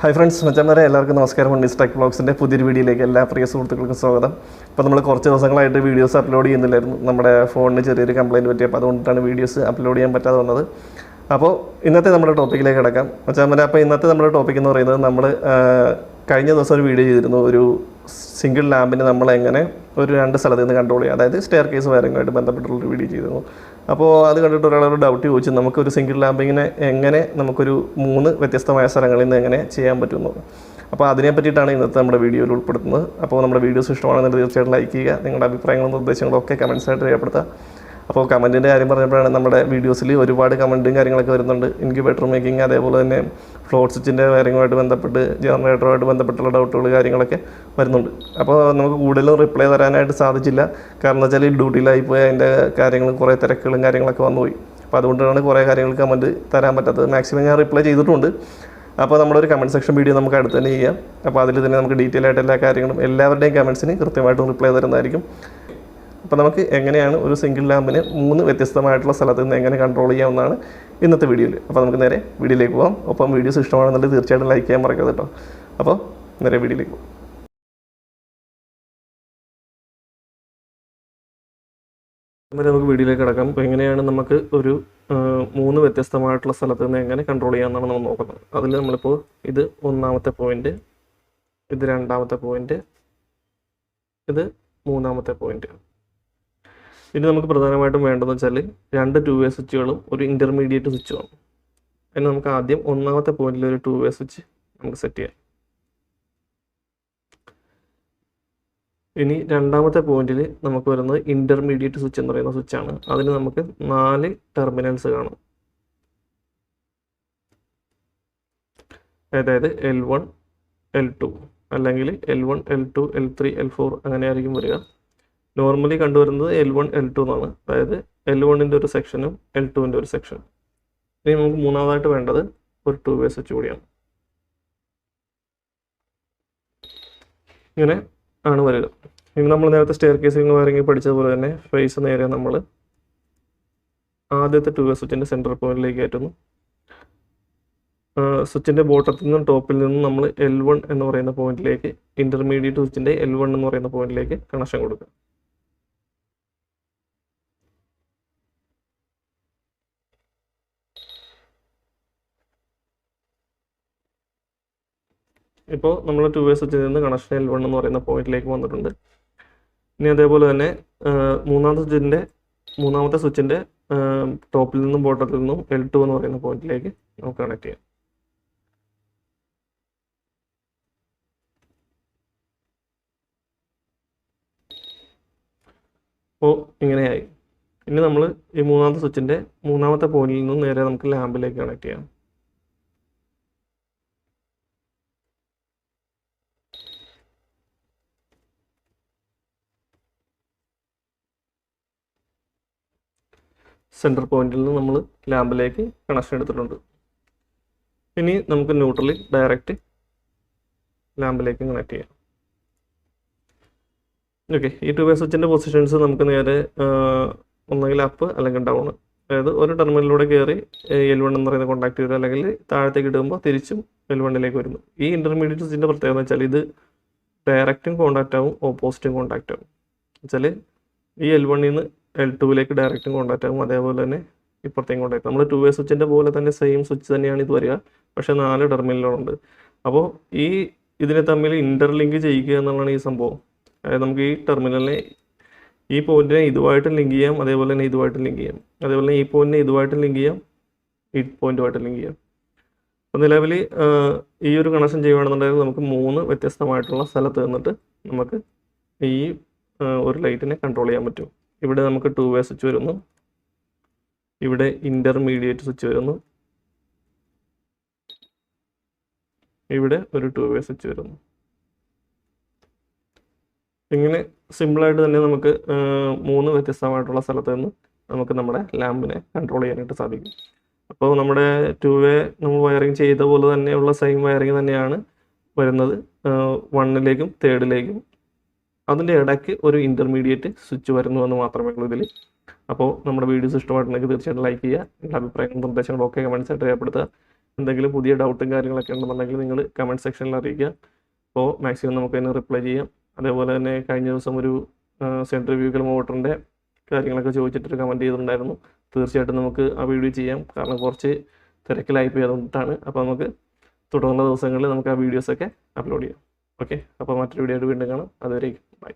Hi friends, എല്ലാവർക്കും നമസ്കാരം. unnistechvlog's പുതിയൊരു വീഡിയോയിലേക്ക് എല്ലാ പ്രിയ സുഹൃത്തുക്കൾക്കും സ്വാഗതം. അപ്പോൾ നമ്മൾ കുറച്ച് ദിവസങ്ങളായിട്ട് വീഡിയോസ് അപ്ലോഡ് ചെയ്യുന്നില്ലായിരുന്നു. നമ്മുടെ ഫോണിന് ചെറിയൊരു കംപ്ലയിൻറ്റ് പറ്റിയപ്പോൾ അതുകൊണ്ടാണ് വീഡിയോസ് അപ്ലോഡ് ചെയ്യാൻ പറ്റാതെ വന്നത്. അപ്പോൾ ഇന്നത്തെ നമ്മുടെ ടോപ്പിക്കിലേക്ക് കിടക്കാം. അപ്പോൾ ഇന്നത്തെ നമ്മുടെ ടോപ്പിക് എന്ന് പറയുന്നത് നമ്മൾ കഴിഞ്ഞ ദിവസം ഒരു വീഡിയോ ചെയ്തിരുന്നു. ഒരു സിംഗിൾ ലാമ്പിന് നമ്മൾ എങ്ങനെ ഒരു 2 സ്ഥലത്ത് നിന്ന് കൺട്രോൾ ചെയ്യുക, അതായത് സ്റ്റെയർ കേസ് വയറിങ്ങുമായിട്ട് ബന്ധപ്പെട്ടുള്ളൊരു വീഡിയോ ചെയ്തിരുന്നു. അപ്പോൾ അത് കണ്ടിട്ട് ഒരാളൊരു ഡൗട്ട് ചോദിച്ചു, നമുക്കൊരു സിംഗിൾ ലാമ്പിങ്ങിനെ എങ്ങനെ നമുക്കൊരു 3 വ്യത്യസ്തമായ സ്ഥലങ്ങളിൽ നിന്ന് എങ്ങനെ ചെയ്യാൻ പറ്റുന്നു. അപ്പോൾ അതിനെ പറ്റിയിട്ടാണ് ഇന്നത്തെ നമ്മുടെ വീഡിയോയിൽ ഉൾപ്പെടുത്തുന്നത്. അപ്പോൾ നമ്മുടെ വീഡിയോസ് ഇഷ്ടമാണെന്നുണ്ടെങ്കിൽ തീർച്ചയായിട്ടും ലൈക്ക് ചെയ്യുക. നിങ്ങളുടെ അഭിപ്രായങ്ങളും നിർദ്ദേശങ്ങളും ഒക്കെ കമൻസായിട്ട് രേഖപ്പെടുത്തുക. അപ്പോൾ കമൻറ്റിൻ്റെ കാര്യം പറഞ്ഞപ്പോഴാണ് നമ്മുടെ വീഡിയോസിൽ ഒരുപാട് കമൻറ്റും കാര്യങ്ങളൊക്കെ വരുന്നുണ്ട്. ഇൻക്യുബേറ്റർ മേക്കിംഗ്, അതേപോലെ തന്നെ ഫ്ലോട്ട് സ്വിച്ചിൻ്റെ വയറിങ്ങുമായിട്ട് ബന്ധപ്പെട്ട് ജനറേറ്ററുമായിട്ട് ബന്ധപ്പെട്ടുള്ള ഡൗട്ടുകൾ കാര്യങ്ങളൊക്കെ വരുന്നുണ്ട്. അപ്പോൾ നമുക്ക് കൂടുതലും റിപ്ലൈ തരാനായിട്ട് സാധിച്ചില്ല. കാരണം എന്താ വെച്ചാൽ ഡ്യൂട്ടിയിലായിപ്പോയി അതിൻ്റെ കാര്യങ്ങളും കുറേ തിരക്കുകളും കാര്യങ്ങളൊക്കെ വന്നുപോയി. അപ്പോൾ അതുകൊണ്ടാണ് കുറേ കാര്യങ്ങൾ കമൻറ്റ് തരാൻ പറ്റാത്തത്. മാക്സിമം ഞാൻ റിപ്ലൈ ചെയ്തിട്ടുണ്ട്. അപ്പോൾ നമ്മളൊരു കമൻറ്റ് സെക്ഷൻ വീഡിയോ നമുക്ക് അടുത്ത് തന്നെ ചെയ്യാം. അപ്പോൾ അതിൽ തന്നെ നമുക്ക് ഡീറ്റെയിൽ ആയിട്ട് എല്ലാ കാര്യങ്ങളും എല്ലാവരുടെയും കമൻറ്റ്സിന് കൃത്യമായിട്ടും റിപ്ലൈ തരുന്നതായിരിക്കും. അപ്പോൾ നമുക്ക് എങ്ങനെയാണ് ഒരു സിംഗിൾ ലാമ്പിനെ 3 വ്യത്യസ്തമായിട്ടുള്ള സ്ഥലത്ത് നിന്ന് എങ്ങനെ കൺട്രോൾ ചെയ്യാമെന്നാണ് ഇന്നത്തെ വീഡിയോയിൽ. അപ്പോൾ നമുക്ക് നേരെ വീഡിയോയിലേക്ക് പോകാം. ഒപ്പം വീഡിയോസ് ഇഷ്ടമാണെന്നുണ്ടെങ്കിൽ തീർച്ചയായിട്ടും ലൈക്ക് ചെയ്യാൻ മറക്കരുത് കേട്ടോ. അപ്പോൾ നേരെ വീഡിയോയിലേക്ക് പോകാം. നമുക്ക് വീഡിയോയിലേക്ക് കിടക്കാം. അപ്പോൾ എങ്ങനെയാണ് നമുക്ക് ഒരു 3 വ്യത്യസ്തമായിട്ടുള്ള സ്ഥലത്ത് നിന്ന് എങ്ങനെ കൺട്രോൾ ചെയ്യാമെന്നാണ് നമ്മൾ നോക്കുന്നത്. അതിൽ നമ്മളിപ്പോൾ ഇത് 1ാമത്തെ പോയിൻറ്റ്, ഇത് 2ാമത്തെ പോയിൻറ്റ്, ഇത് 3ാമത്തെ പോയിൻറ്റ്. ഇനി നമുക്ക് പ്രധാനമായിട്ടും വേണ്ടതെന്ന് വെച്ചാൽ 2 2-വേ സ്വിച്ചുകളും ഒരു ഇൻ്റർമീഡിയറ്റ് സ്വിച്ചുമാണ്. അതിന് നമുക്ക് ആദ്യം 1ാമത്തെ പോയിന്റിൽ ഒരു 2-വേ സ്വിച്ച് നമുക്ക് സെറ്റ് ചെയ്യാം. ഇനി 2ാമത്തെ പോയിന്റിൽ നമുക്ക് വരുന്നത് ഇൻ്റർമീഡിയറ്റ് സ്വിച്ച് എന്ന് പറയുന്ന സ്വിച്ചാണ്. അതിന് നമുക്ക് 4 ടെർമിനൽസ് കാണും. അതായത് L1 L2 അല്ലെങ്കിൽ L1 L2 L3 L4 അങ്ങനെയായിരിക്കും വരിക. നോർമലി കണ്ടുവരുന്നത് L1 L2 എന്നാണ്. അതായത് L1-ൻ്റെ ഒരു സെക്ഷനും L2-ൻ്റെ ഒരു സെക്ഷൻ. ഇനി നമുക്ക് മൂന്നാമതായിട്ട് വേണ്ടത് ഒരു 2-വേ സ്വിച്ച് കൂടിയാണ്. ഇങ്ങനെ ആണ് വരിക. ഇനി നമ്മൾ നേരത്തെ സ്റ്റെയർ കേസിംഗ് വയറിംഗ് പഠിച്ചതുപോലെ തന്നെ ഫേസ് നേരെ നമ്മൾ ആദ്യത്തെ 2-വേ സ്വിച്ചിൻ്റെ സെൻറ്റർ പോയിന്റിലേക്ക് കയറ്റുന്നു. സ്വിച്ചിൻ്റെ ബോട്ടത്തിൽ നിന്നും ടോപ്പിൽ നിന്നും നമ്മൾ L1 എന്ന് പറയുന്ന പോയിന്റിലേക്ക്, ഇൻ്റർമീഡിയറ്റ് സ്വിച്ചിൻ്റെ L1 എന്ന് പറയുന്ന പോയിന്റിലേക്ക് കണക്ഷൻ കൊടുക്കുക. ഇപ്പോൾ നമ്മൾ 2-വേ സ്വിച്ചിൽ നിന്ന് കണക്ഷൻ L1 എന്ന് പറയുന്ന പോയിന്റിലേക്ക് വന്നിട്ടുണ്ട്. ഇനി അതേപോലെ തന്നെ മൂന്നാമത്തെ സ്വിച്ചിൻ്റെ ടോപ്പിൽ നിന്നും ബോട്ടത്തിൽ നിന്നും L2 എന്ന് പറയുന്ന പോയിന്റിലേക്ക് നമുക്ക് കണക്ട് ചെയ്യാം. അപ്പോൾ ഇങ്ങനെയായി. ഇനി നമ്മൾ ഈ 3ാമത്തെ സ്വിച്ചിൻ്റെ 3ാമത്തെ പോയിന്റിൽ നിന്നും നേരെ നമുക്ക് ലാമ്പിലേക്ക് കണക്ട് ചെയ്യാം. സെൻറ്റർ പോയിന്റിൽ നിന്ന് നമ്മൾ ലാമ്പിലേക്ക് കണക്ഷൻ എടുത്തിട്ടുണ്ട്. ഇനി നമുക്ക് ന്യൂട്രലിൽ ഡയറക്റ്റ് ലാമ്പിലേക്ക് കണക്ട് ചെയ്യാം. ഓക്കെ, ഈ 2-വേ സ്വിച്ചിൻ്റെ പൊസിഷൻസ് നമുക്ക് നേരെ ഒന്നെങ്കിൽ അപ്പ് അല്ലെങ്കിൽ ഡൗൺ, അതായത് ഒരു ടെർമിനലിലൂടെ കയറി L1 എന്ന് പറയുന്ന കോൺടാക്ട് വരും, അല്ലെങ്കിൽ താഴത്തേക്ക് ഇടുമ്പോൾ തിരിച്ചും L1-ലേക്ക് വരുന്നു. ഈ ഇൻ്റർമീഡിയറ്റ് സ്വിച്ചിൻ്റെ പ്രത്യേകത എന്ന് വെച്ചാൽ ഇത് ഡയറക്റ്റും കോൺടാക്റ്റ് ആവും, ഓപ്പോസിറ്റും കോൺടാക്റ്റ് ആവും. വെച്ചാൽ ഈ L1-ൽ നിന്ന് L2-ലേക്ക് ഡയറക്റ്റും കോൺടാക്റ്റ് ആകും, അതേപോലെ തന്നെ ഇപ്പുറത്തേക്കും കോൺടാക്ട്. നമ്മൾ 2-വേ സ്വിച്ചിൻ്റെ പോലെ തന്നെ സെയിം സ്വിച്ച് തന്നെയാണ് ഇത് വരിക, പക്ഷേ 4 ടെർമിനലുകളുണ്ട്. അപ്പോൾ ഇതിനെ തമ്മിൽ ഇൻ്റർലിങ്ക് ചെയ്യുക എന്നുള്ളതാണ് ഈ സംഭവം. അതായത് നമുക്ക് ഈ ടെർമിനലിനെ, ഈ പോയിന്റിനെ ഇതുമായിട്ട് ലിങ്ക് ചെയ്യാം, അതേപോലെ തന്നെ ഇതുമായിട്ട് ലിങ്ക് ചെയ്യാം, അതേപോലെ തന്നെ ഈ പോയിന്റിനെ ഇതുമായിട്ട് ലിങ്ക് ചെയ്യാം, ഈ പോയിന്റുമായിട്ട് ലിങ്ക് ചെയ്യാം. അപ്പോൾ നിലവിൽ ഈ ഒരു കണക്ഷൻ ചെയ്യുകയാണെന്നുണ്ടെങ്കിൽ നമുക്ക് 3 വ്യത്യസ്തമായിട്ടുള്ള സ്ഥലത്ത് നിന്നിട്ട് നമുക്ക് ഈ ഒരു ലൈറ്റിനെ കൺട്രോൾ ചെയ്യാൻ പറ്റും. ഇവിടെ നമുക്ക് 2-വേ സ്വിച്ച് വരുന്നു, ഇവിടെ ഇൻ്റർമീഡിയറ്റ് സ്വിച്ച് വരുന്നു, ഇവിടെ ഒരു 2-വേ സ്വിച്ച് വരുന്നു. ഇങ്ങനെ സിമ്പിളായിട്ട് തന്നെ നമുക്ക് 3 വ്യത്യസ്തമായിട്ടുള്ള സ്ഥലത്ത് നിന്ന് നമുക്ക് നമ്മുടെ ലാമ്പിനെ കൺട്രോൾ ചെയ്യാനായിട്ട് സാധിക്കും. അപ്പോൾ നമ്മുടെ 2-വേ നമ്മൾ വയറിങ് ചെയ്ത പോലെ തന്നെയുള്ള സെയിം വയറിങ് തന്നെയാണ് വരുന്നത് 1-ലേക്കും 3-ലേക്കും. അതിൻ്റെ ഇടയ്ക്ക് ഒരു ഇൻ്റർമീഡിയറ്റ് സ്വിച്ച് വരുന്നു എന്ന് മാത്രമേ ഉള്ളൂ ഇതിൽ. അപ്പോൾ നമ്മുടെ വീഡിയോസ് ഇഷ്ടമായിട്ടുണ്ടെങ്കിൽ തീർച്ചയായിട്ടും ലൈക്ക് ചെയ്യുക. നിങ്ങളുടെ അഭിപ്രായങ്ങളും നിർദ്ദേശങ്ങളും ഒക്കെ കമൻറ്റ്സായിട്ട് രേഖപ്പെടുത്തുക. എന്തെങ്കിലും പുതിയ ഡൗട്ടും കാര്യങ്ങളൊക്കെ ഉണ്ടെന്നുണ്ടെങ്കിൽ നിങ്ങൾ കമൻറ്റ് സെക്ഷനിൽ അറിയിക്കുക. അപ്പോൾ മാക്സിമം നമുക്ക് അതിന് റിപ്ലൈ ചെയ്യാം. അതേപോലെ തന്നെ കഴിഞ്ഞ ദിവസം ഒരു സെൻട്രിഫ്യൂഗൽ മോട്ടറിൻ്റെ കാര്യങ്ങളൊക്കെ ചോദിച്ചിട്ടൊരു കമൻറ്റ് ചെയ്തിട്ടുണ്ടായിരുന്നു. തീർച്ചയായിട്ടും നമുക്ക് ആ വീഡിയോ ചെയ്യാം, കാരണം കുറച്ച് തിരക്കിലായിപ്പോയി, അതുകൊണ്ടിട്ടാണ്. അപ്പോൾ നമുക്ക് തുടർന്ന ദിവസങ്ങളിൽ നമുക്ക് ആ വീഡിയോസൊക്കെ അപ്ലോഡ് ചെയ്യാം. ഓക്കെ, അപ്പോൾ മറ്റൊരു വീഡിയോ ആയിട്ട് വീണ്ടും കാണാം. അതുവരേക്കും ബൈ.